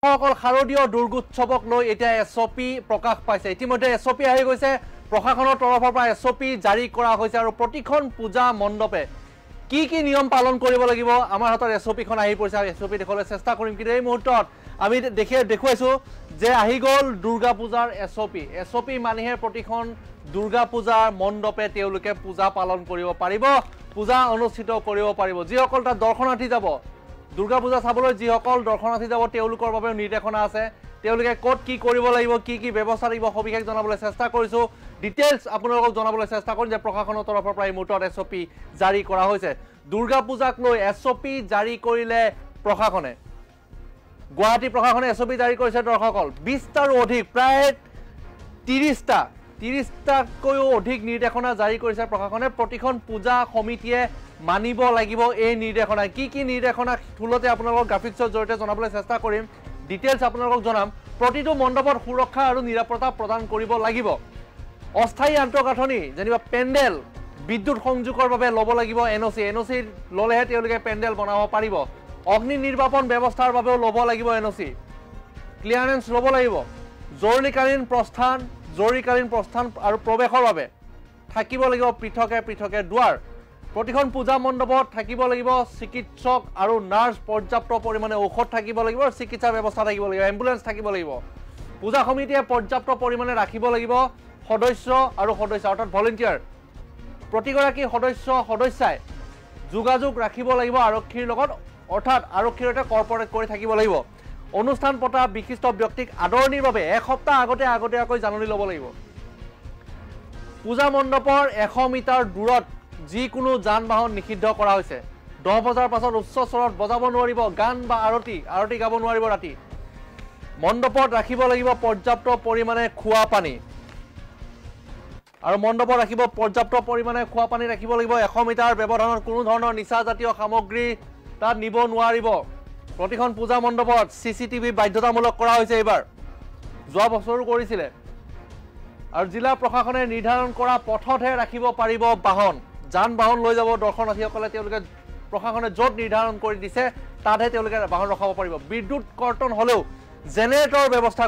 সকল শাৰদীয় দুৰ্গোৎসৱক লৈ এতিয়া এছঅপি প্ৰকাশ পাইছে ইতিমধ্যে এছঅপি আহি গৈছে প্ৰশাসনৰ তৰফৰ পৰা এছঅপি জাৰি কৰা হৈছে আৰু প্ৰতিখন পূজা মণ্ডপে কি নিয়ম পালন কৰিব লাগিব আমাৰ হাতৰ এছঅপিখন আহি পৰিছে এছঅপি দেখলৈ চেষ্টা কৰিম কিন্তু এই মুহূৰ্তত আমি দেখুৱাইছো যে আহি গ'ল দুৰ্গা পূজাৰ এছঅপি মানিহে প্ৰতিখন দুৰ্গা পূজাৰ মণ্ডপে তেওঁলোকে পূজা পালন কৰিব পাৰিব পূজা অনুষ্ঠিত কৰিব পাৰিব যিসকল তাত দৰ্শনাৰ্থী যাব দুৰ্গা পূজা চাবলৈ যিসকল দৰ্শনাৰ্থী যাব তেওঁলোকৰ বাবে নিৰ্দেশনা আছে তেওঁলোকে ক'ত কি কৰিব লাগিব কি ব্যৱস্থা লাগিব সবিশেষ জনাবলৈ চেষ্টা কৰিছো ডিটেইলছ আপোনালোকক জনাবলৈ চেষ্টা কৰিম যে প্ৰশাসনৰ তৰফৰ পৰা এই মুহূৰ্তত এছঅপি জাৰি কৰা হৈছে দুৰ্গা পূজাক লৈ এছঅপি জাৰি কৰিলে প্ৰশাসনে গুৱাহাটী প্ৰশাসনে এছঅপি জাৰি কৰিছে দৰ্শকসকল 20টাৰো অধিক প্ৰায় 30টাতকৈও অধিক নিৰ্দেশনা জাৰি কৰিছে প্ৰশাসনে প্ৰতিখন পূজা সমিতিয়ে মানিব লাগিব এই নিৰ্দেশনা কি নিৰ্দেশনা থুলতে আপোনালোকক গ্ৰাফিক্সৰ জৰিয়তে জনাবলৈ চেষ্টা কৰিম ডিটেইলছ আপোনালোকক জনাম প্ৰতিটো মণ্ডপত সুৰক্ষা আৰু নিৰাপত্তা প্ৰদান কৰিব লাগিব অস্থায়ী আন্তঃগাঁথনি যেনিবা পেণ্ডেল বিদ্যুৎ সংযোগৰ বাবে ল'ব লাগিব এনঅচি ল'লেহে তেওঁলোকে পেণ্ডেল বনাব পাৰিব অগ্নি নিৰ্বাপন ব্যৱস্থাৰ বাবেও ল'ব লাগিব এনঅচি ক্লিয়াৰেন্স ল'ব লাগিব জৰুৰীকালীন প্ৰস্থান আৰু প্ৰৱেশৰ বাবে থাকিব লাগিব পৃথকে দুৱাৰ প্ৰতিখন পূজা মণ্ডপত থাকিব লাগিব চিকিৎসক আৰু নাৰ্ছ পৰ্যাপ্ত পৰিমাণে ঔষধ থাকিব লাগিব আৰু চিকিৎসা ব্যৱস্থা থাকিব লাগিব এম্বুলেন্স থাকিব লাগিব পূজা সমিতিয়ে পৰ্যাপ্ত পৰিমাণে ৰাখিব লাগিব সদস্য অৰ্থাৎ ভলেণ্টিয়াৰ প্ৰতিগৰাকী সদস্যাই যোগাযোগ ৰাখিব লাগিব আৰক্ষীৰ লগত অৰ্থাৎ আৰক্ষীৰ সৈতে কৰ্পৰেট কৰি থাকিব লাগিব অনুষ্ঠান পতা বিশিষ্ট ব্যক্তিক আদৰণিৰ বাবে এসপ্তাহ আগতীয়াকৈ জাননী ল'ব লাগিব পূজা মণ্ডপৰ 100 মিটাৰ দূৰত যিকোনো যান বাহন নিষিদ্ধ কৰা হৈছে 10 বজাৰ পাছত উচ্চ স্বৰত বজাব নোৱাৰিব গান বা আৰতি গাব নোৱাৰিব ৰাতি মণ্ডপত ৰাখিব লাগিব পৰ্যাপ্ত পৰিমাণে খোৱা পানী আৰু মণ্ডপত ৰাখিব পৰ্যাপ্ত পৰিমাণে খোৱা পানী ৰাখিব লাগিব 100 মিটাৰ ব্যৱধানত কোনো ধৰণৰ নিচাজাতীয় সামগ্ৰী তাত নিব নোৱাৰিব প্ৰতিখন পূজা মণ্ডপত চিচিটিভি বাধ্যতামূলক কৰা হৈছে এইবাৰ যোৱা বছৰো কৰিছিলে আৰু জিলা প্ৰশাসনে নিৰ্ধাৰণ কৰা পথতহে ৰাখিব পাৰিব বাহন যান বাহন লৈ যাব দৰ্শনাৰ্থীসকলে তেওঁলোকে প্ৰশাসনে য'ত নিৰ্ধাৰণ কৰি দিছে তাতহে তেওঁলোকে বাহন ৰখাব পাৰিব বিদ্যুৎ কৰ্তন হ'লেও জেনেৰেটৰৰ ব্যৱস্থা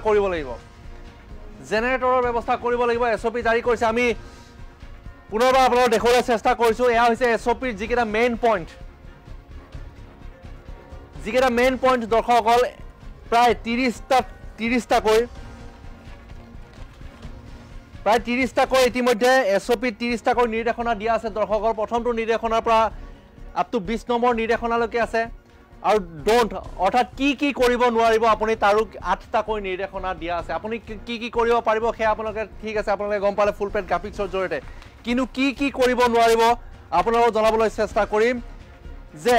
কৰিব লাগিব এছঅপি জাৰি কৰিছে আমি পুনৰবাৰ আপোনালোকক দেখুৱাবলৈ চেষ্টা কৰিছো এয়া হৈছে এছঅপিৰ যিকেইটা মেইন পইণ্ট দৰ্শকসকল প্ৰায় 30টাকৈ ইতিমধ্যে এছঅপি 30টাকৈ নিৰ্দেশনা দিয়া আছে দৰ্শকৰ প্ৰথমটো নিৰ্দেশনাৰ পৰা আপ টু 20 নম্বৰ নিৰ্দেশনালৈকে আছে আৰু ডোন্ট অৰ্থাৎ কি কৰিব নোৱাৰিব আপুনি তাৰো 8টাকৈ নিৰ্দেশনা দিয়া আছে আপুনি কি কৰিব পাৰিব সেয়া আপোনালোকে ঠিক আছে আপোনালোকে গম পালে ফুল পেড গ্ৰাফিক্সৰ জৰিয়তে কিন্তু কি কৰিব নোৱাৰিব আপোনালোকক জনাবলৈ চেষ্টা কৰিম যে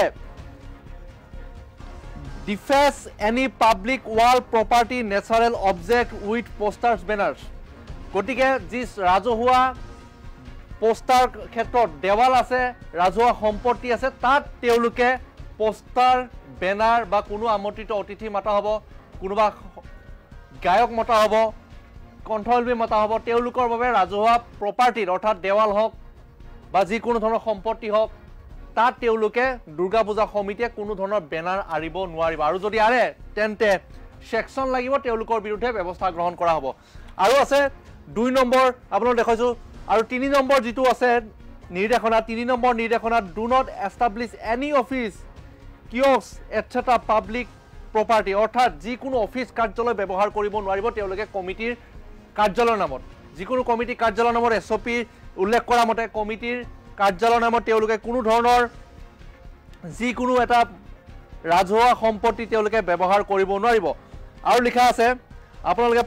defence any public wall property natural object with posters banners গতিকে যি ৰাজহুৱা পোষ্টাৰ ক্ষেত্ৰত দেৱাল আছে ৰাজহুৱা সম্পত্তি আছে তাত তেওঁলোকে পোষ্টাৰ বেনাৰ বা কোনো আমন্ত্ৰিত অতিথি মাতা হ'ব কোনোবা গায়ক মতা হ'ব কণ্ঠশিল্পী মতা হ'ব তেওঁলোকৰ বাবে ৰাজহুৱা প্ৰপাৰ্টিত অৰ্থাৎ দেৱাল হওক বা যিকোনো ধৰণৰ সম্পত্তি হওক তাত তেওঁলোকে দুৰ্গা পূজা সমিতিয়ে কোনো ধৰণৰ বেনাৰ আৰিব নোৱাৰিব আৰু যদি আৰে তেন্তে সেকশন লাগিব তেওঁলোকৰ বিৰুদ্ধে ব্যৱস্থা গ্ৰহণ কৰা হ'ব আৰু আছে 2 নম্বৰ আপোনালোক দেখাইছো আৰু 3 নম্বৰ যিটো আছে নিৰ্দেশনা 3 নম্বৰ নিৰ্দেশনাত do not establish any office kiosk etcetera public property অৰ্থাৎ যিকোনো অফিচ কাৰ্যালয় ব্যৱহাৰ কৰিব নোৱাৰিব তেওঁলোকে কমিটিৰ কাৰ্যালয়ৰ নামত যিকোনো কমিটি কাৰ্যালয়ৰ নামত এছঅপি উল্লেখ কৰা মতে কমিটিৰ কাৰ্যালয়ৰ নামত তেওঁলোকে কোনো ধৰণৰ যিকোনো এটা ৰাজহুৱা সম্পত্তি তেওঁলোকে ব্যৱহাৰ কৰিব নোৱাৰিব আৰু লিখা আছে আপোনালোকে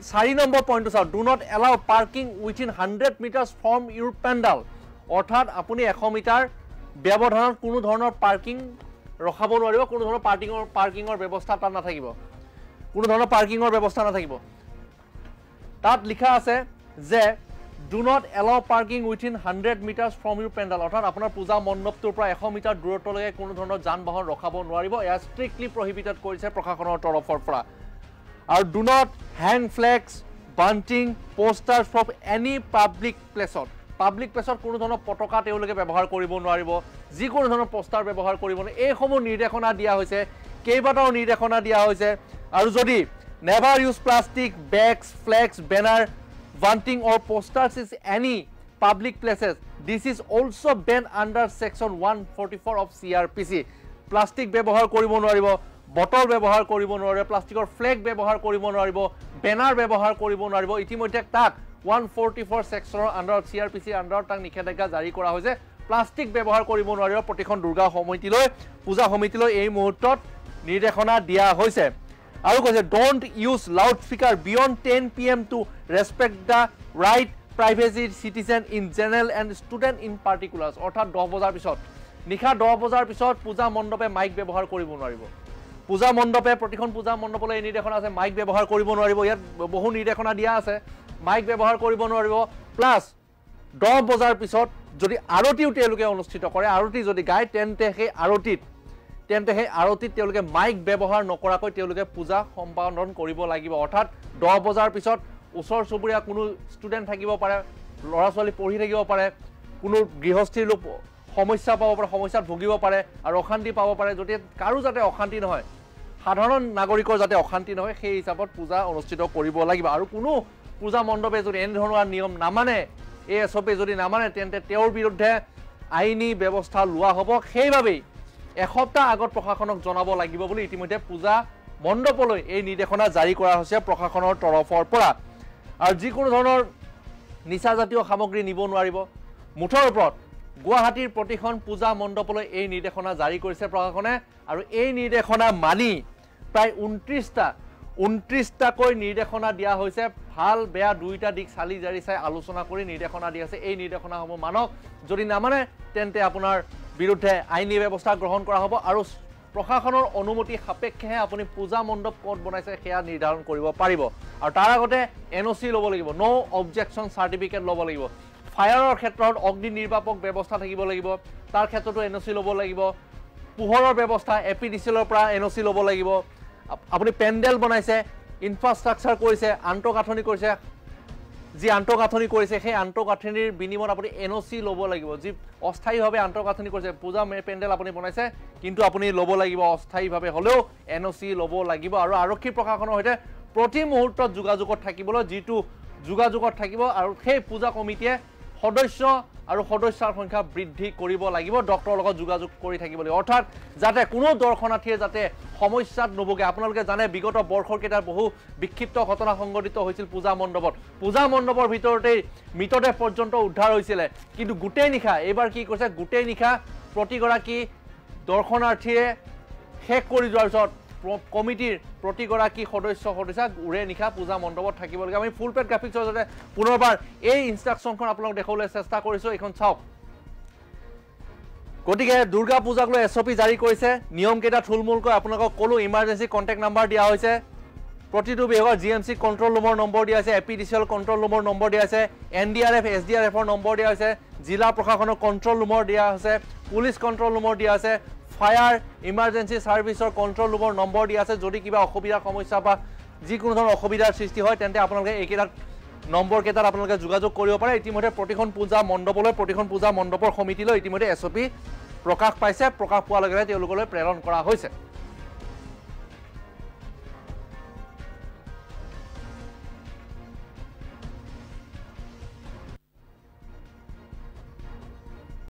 4 নম্বৰ পইণ্টটো চাওক do not allow parking within 100 metres from your pandal অৰ্থাৎ আপুনি 100 মিটাৰ ব্যৱধানত কোনো ধৰণৰ পাৰ্কিং ৰখাব নোৱাৰিব কোনো ধৰণৰ পাৰ্কিঙৰ ব্যৱস্থা তাত নাথাকিব তাত লিখা আছে যে do not allow parking within 100 metres from your pandal অৰ্থাৎ আপোনাৰ পূজা মণ্ডপটোৰ পৰা 100 মিটাৰ দূৰত্বলৈকে কোনো ধৰণৰ যান বাহন ৰখাব নোৱাৰিব এয়া ষ্ট্ৰিক্টলি প্ৰহিবিটেড কৰিছে প্ৰশাসনৰ তৰফৰ পৰা আৰু do not hang flex bunting posters from any public প্লেছত কোনো ধৰণৰ পতাকা তেওঁলোকে ব্যৱহাৰ কৰিব নোৱাৰিব যিকোনো ধৰণৰ পোষ্টাৰ ব্যৱহাৰ কৰিব নোৱাৰিব এইসমূহ নিৰ্দেশনা দিয়া হৈছে কেইবাটাও নিৰ্দেশনা দিয়া হৈছে আৰু যদি never use plastic bags, flags, banner, bunting or posters in any public places. This is also banned under section 144 of CRPC. Plastic ব্যৱহাৰ কৰিব নোৱাৰিব, বটল ব্যৱহাৰ কৰিব নোৱাৰিব, প্লাষ্টিকৰ ফ্লেগ ব্যৱহাৰ কৰিব নোৱাৰিব, বেনাৰ ব্যৱহাৰ কৰিব নোৱাৰিব। ইতিমধ্যে তাক 144 সেকশনৰ আন্ডাৰত CRPC আন্ডাৰত তাক নিষেধাজ্ঞা জাৰি কৰা হৈছে। প্লাষ্টিক ব্যৱহাৰ কৰিব নোৱাৰিব। প্ৰতিখন দুৰ্গা সমিতিলৈ পূজা সমিতিলৈ এই মুহূৰ্তত নিৰ্দেশনা দিয়া হৈছে। আৰু কৈছে don't use loud speaker beyond 10 PM to respect the right privacy citizen in general and student in particulars. অৰ্থাৎ 10 বজাৰ পিছত নিশা 10 বজাৰ পিছত পূজা মণ্ডপে মাইক ব্যৱহাৰ কৰিব নোৱাৰিব। পূজা মণ্ডপে প্ৰতিখন পূজা মণ্ডপলৈ এই নিৰ্দেশনা আছে মাইক ব্যৱহাৰ কৰিব নোৱাৰিব। ইয়াত বহু নিৰ্দেশনা দিয়া আছে মাইক ব্যৱহাৰ কৰিব নোৱাৰিব। প্লাছ 10 বজাৰ পিছত যদি আৰতিও তেওঁলোকে অনুষ্ঠিত কৰে, আৰতি যদি গায় তেন্তে সেই আৰতিত তেওঁলোকে মাইক ব্যৱহাৰ নকৰাকৈ তেওঁলোকে পূজা সম্পাদন কৰিব লাগিব। অৰ্থাৎ 10 বজাৰ পিছত ওচৰ চুবুৰীয়া কোনো ষ্টুডেণ্ট থাকিব পাৰে, ল'ৰা ছোৱালী পঢ়ি থাকিব পাৰে, কোনো গৃহস্থীৰ লোক সমস্যা পাব পাৰে, সমস্যাত ভুগিব পাৰে আৰু অশান্তি পাব পাৰে। যদি কাৰো যাতে অশান্তি নহয়, সাধাৰণ নাগৰিকৰ যাতে অশান্তি নহয় সেই হিচাপত পূজা অনুষ্ঠিত কৰিব লাগিব। আৰু কোনো পূজা মণ্ডপে যদি এনেধৰণৰ নিয়ম নামানে, এই SOP যদি নামানে তেন্তে তেওঁৰ বিৰুদ্ধে আইনী ব্যৱস্থা লোৱা হ'ব। সেইবাবেই এসপ্তাহ আগত প্ৰশাসনক জনাব লাগিব বুলি ইতিমধ্যে পূজা মণ্ডপলৈ এই নিৰ্দেশনা জাৰি কৰা হৈছে প্ৰশাসনৰ তৰফৰ পৰা। আৰু যিকোনো ধৰণৰ নিচাজাতীয় সামগ্ৰী নিব নোৱাৰিব। মুঠৰ ওপৰত গুৱাহাটীৰ প্ৰতিখন পূজা মণ্ডপলৈ এই নিৰ্দেশনা জাৰি কৰিছে প্ৰশাসনে। আৰু এই নিৰ্দেশনা মানি প্ৰায় 29টাকৈ নিৰ্দেশনা দিয়া হৈছে। ভাল বেয়া দুইটা দিশ চালি জাৰি চাই আলোচনা কৰি নিৰ্দেশনা দিয়া আছে। এই নিৰ্দেশনাসমূহ মানক, যদি নামানে তেন্তে আপোনাৰ বিৰুদ্ধে আইনী ব্যৱস্থা গ্ৰহণ কৰা হ'ব। আৰু প্ৰশাসনৰ অনুমতি সাপেক্ষেহে আপুনি পূজা মণ্ডপ ক'ত বনাইছে সেয়া নিৰ্ধাৰণ কৰিব পাৰিব। আৰু তাৰ আগতে NOC ল'ব লাগিব, ন' অবজেকশ্যন চাৰ্টিফিকেট ল'ব লাগিব। ফায়াৰৰ ক্ষেত্ৰত অগ্নি নিৰ্বাপক ব্যৱস্থা থাকিব লাগিব, তাৰ ক্ষেত্ৰতো NOC ল'ব লাগিব। পোহৰৰ ব্যৱস্থা APDCLৰ পৰা NOC ল'ব লাগিব। আপুনি পেণ্ডেল বনাইছে, ইনফ্ৰাষ্ট্ৰাকচাৰ কৰিছে, আন্তঃগাঁথনি কৰিছে, যি আন্তঃগাঁথনি কৰিছে সেই আন্তঃগাঁথনিৰ বিনিময়ত আপুনি NOC ল'ব লাগিব। যি অস্থায়ীভাৱে আন্তঃগাঁথনি কৰিছে, পূজা পেণ্ডেল আপুনি বনাইছে কিন্তু আপুনি ল'ব লাগিব অস্থায়ীভাৱে হ'লেও NOC ল'ব লাগিব। আৰু আৰক্ষী প্ৰশাসনৰ সৈতে প্ৰতি মুহূৰ্তত যোগাযোগত থাকিবলৈ, যিটো যোগাযোগত থাকিব আৰু সেই পূজা কমিটিয়ে সদস্য আৰু সদস্যাৰ সংখ্যা বৃদ্ধি কৰিব লাগিব, ডক্টৰৰ লগত যোগাযোগ কৰি থাকিব লাগিব। অৰ্থাৎ যাতে কোনো দৰ্শনাৰ্থীয়ে যাতে সমস্যাত নভোগে। আপোনালোকে জানে বিগত বৰ্ষৰকেইটাত বহু বিক্ষিপ্ত ঘটনা সংঘটিত হৈছিল পূজা মণ্ডপত। পূজা মণ্ডপৰ ভিতৰতেই মৃতদেহ পৰ্যন্ত উদ্ধাৰ হৈছিলে। কিন্তু গোটেই নিশা এইবাৰ কি কৰিছে, গোটেই নিশা প্ৰতিগৰাকী দৰ্শনাৰ্থীয়ে শেষ কৰি যোৱাৰ পিছত কমিটিৰ প্ৰতিগৰাকী সদস্যা উৰে নিশা পূজা মণ্ডপত থাকিব লাগে। আমি ফুল পেড গ্ৰাফিক্সৰ জৰিয়তে পুনৰবাৰ এই ইনষ্ট্ৰাকশ্যনখন আপোনালোক দেখাবলৈ চেষ্টা কৰিছোঁ। এইখন চাওক। গতিকে দুৰ্গা পূজাক লৈ SOP জাৰি কৰিছে। নিয়মকেইটা থুলমূলকৈ আপোনালোকক ক'লোঁ। ইমাৰ্জেঞ্চি কণ্টেক্ট নাম্বাৰ দিয়া হৈছে। প্ৰতিটো বিভাগৰ GMC কণ্ট্ৰল ৰুমৰ নম্বৰ দিয়া হৈছে, APDCL কণ্ট্ৰল ৰুমৰ নম্বৰ দিয়া হৈছে, NDRF SDRFৰ নম্বৰ দিয়া হৈছে, জিলা প্ৰশাসনৰ কণ্ট্ৰল ৰুমৰ দিয়া হৈছে, পুলিচ কণ্ট্ৰল ৰুমৰ দিয়া আছে, ফায়াৰ ইমাৰ্জেঞ্চি ছাৰ্ভিচৰ কণ্ট্ৰল ৰুমৰ নম্বৰ দিয়া আছে। যদি কিবা অসুবিধাৰ সমস্যা বা যিকোনো ধৰণৰ অসুবিধাৰ সৃষ্টি হয় তেন্তে আপোনালোকে এইকেইটাত নম্বৰকেইটাত আপোনালোকে যোগাযোগ কৰিব পাৰে। ইতিমধ্যে প্ৰতিখন পূজা মণ্ডপলৈ, প্ৰতিখন পূজা মণ্ডপৰ সমিতিলৈ ইতিমধ্যে SOP প্ৰকাশ পাইছে। প্ৰকাশ পোৱাৰ লগে লগে তেওঁলোকলৈ প্ৰেৰণ কৰা হৈছে।